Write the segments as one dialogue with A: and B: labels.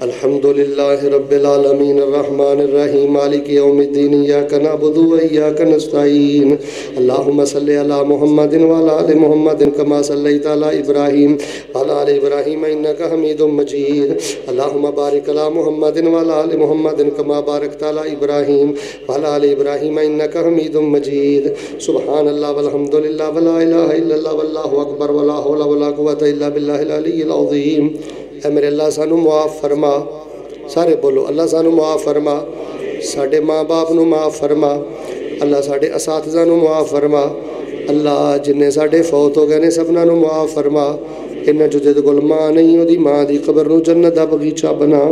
A: الحمد لله رب العالمين الرحمن الرحيم مالك يوم الدين إياك نعبد وإياك نستعين اللهم صل على محمد وعلى آل محمد كما صليت على إبراهيم وعلى آل إبراهيم إنك حميد مجيد اللهم بارك على محمد وعلى آل محمد كما باركت على إبراهيم وعلى آل إبراهيم إنك حميد مجيد سبحان الله والحمد لله ولا إله إلا الله والله أكبر ولا حول ولا قوة إلا بالله العلي العظيم اے میرے اللہ سانو معاف فرما سارے بولو اللہ سانو معاف فرما ساڑھے ماں باپ نو معاف فرما اللہ ساڑھے اساتذہ نو معاف فرما اللہ جنہیں ساڑھے فوت ہو گئے نے سبنا نو معاف فرما انہیں جو جد گل ماں نہیں ہو دی ماں دی قبر نو جنت دا بغیچہ بنا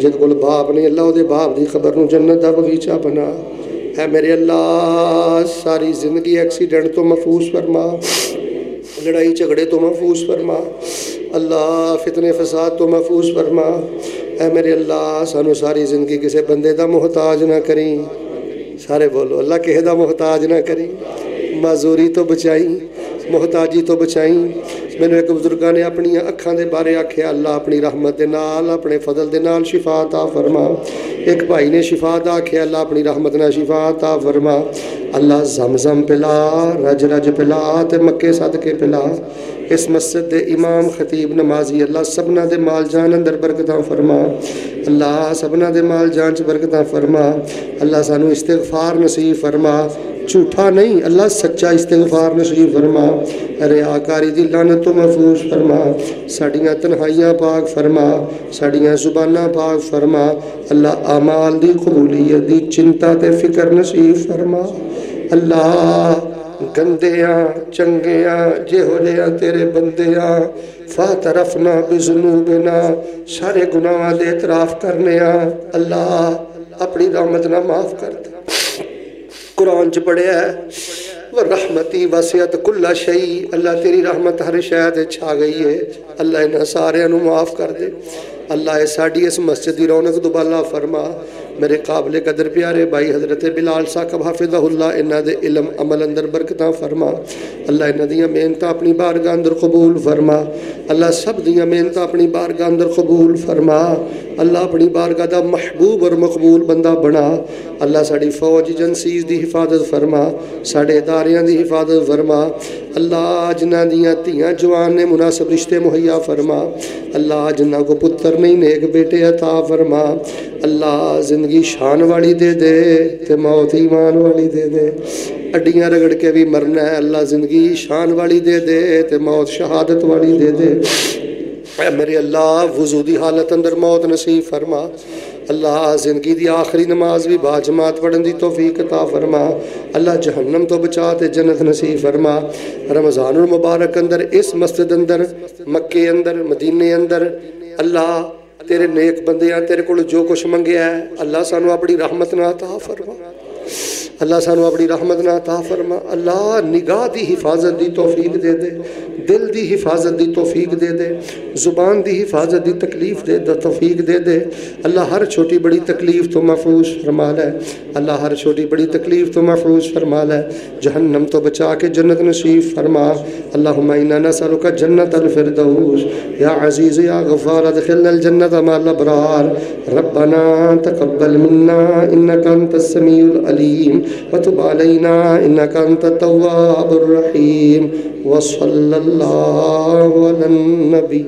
A: جد گل باپ نہیں اللہ ہو دے باپ دی قبر نو جنت دا بغیچہ بنا اے میرے اللہ ساری زندگی ایکسیڈنٹ تو محفوظ فرما لڑائی جھگڑے تو محفوظ فرما اللہ فتنے فساد تو محفوظ فرما اے میرے اللہ سانو ساری زندگی کسے بندے دا محتاج نہ کریں سارے بولو اللہ کہے دا محتاج نہ کریں معذوری تو بچائیں محتاجی تو بچائیں میں نے ایک بزرگاں نے اپنی اکھاں دے بارے آکھیا اللہ اپنی رحمت دے نال اپنے فضل دے نال شفا عطا فرما ایک بھائی نے شفا دا آکھیا اللہ اپنی رحمت نال شفا عطا فرما اللہ زمزم پلا رج رج پلا تے مکے صدقے پلا اس مسجد دے امام خطیب نمازی اللہ سبنا دے مال جان اندر برکتاں فرما اللہ سبنا دے مال جان چ برکتاں فرما اللہ سانو استغفار نصیب فرما جھوٹا نہیں اللہ سچا استغفار نصیب فرما ریاکاری دی لعنت تو محفوظ فرما ساڑیاں تنہائیاں پاک فرما ساڑیاں زباناں پاک فرما اللہ اعمال دی قبولیت دی چنتا تے فکر نصیب فرما اللہ گندیاں چنگیاں جہولیاں تیرے بندیاں فاترفنا بذنوبنا سارے گناہاں دے اعتراف کرنیاں اللہ اپنی رحمت نہ معاف کر دے قرآن چ پڑھیا ہے ورحمتی وسعت کل شیء اللہ تیری رحمت ہر شے تے چھا گئی ہے اللہ انہاں سارے نو معاف کر دے اللہ اے ساڈی اس مسجد دی رونق دوبالا فرما میرے قابل قدر پیارے بھائی حضرت بلال صاحب حافظہ اللہ انہاں دے علم عمل اندر برکتاں فرما اللہ انہاں دیاں محنتاں اپنی بارگاہ اندر قبول فرما اللہ سب دیاں محنتاں اپنی بارگاہ اندر قبول فرما اللہ اپنی بارگاہ دا محبوب اور مقبول بندہ بنا اللہ ساڑی فوج جنسیز دی حفاظت فرما ساڑے اداریاں دی حفاظت فرما اللہ جنہاں دیاں تیاں جوان نے مناسب رشتے مہیا فرما اللہ جنہاں کو پتر نہیں نیک بیٹے عطا فرما اللہ زندگی شان والی دے دے تے موت ایمان والی دے دے اڈیاں رگڑ کے بھی مرنا ہے اللہ زندگی شان والی دے دے تے موت شہادت والی دے دے اے میرے اللہ وضو دی حالت اندر موت نصیب فرما اللہ زندگی دی آخری نماز بھی باجماعت پڑھن دی توفیق عطا فرما اللہ جہنم تو بچا تے جنت نصیب فرما رمضان المبارک اندر اس مسجد اندر مکے اندر مدینے اندر اللہ تیرے نیک بندیاں تیرے کو جو کچھ منگیا ہے اللہ سانو اپنی رحمت نہ عطا فرما اللہ سانو اپنی رحمت نہ عطا فرما اللہ نگاہ دی حفاظت دی توفیق دے دے دل دی حفاظت دی توفیق دے دے زبان دی حفاظت دی تکلیف دے توفیق دے دے اللہ ہر چھوٹی بڑی تکلیف تو محفوظ فرما لے اللہ ہر چھوٹی بڑی تکلیف تو محفوظ فرما لے جہنم تو بچا کے جنت نصیب فرما اللہم انا نسألک جنت الفردوس یا عزیز یا غفار ادخلنا الجنت مع الابرار ربنا تقبل منا انک انت السمیع العلیم وتب علينا إنك أنت التواب الرحيم وصلى الله على النبي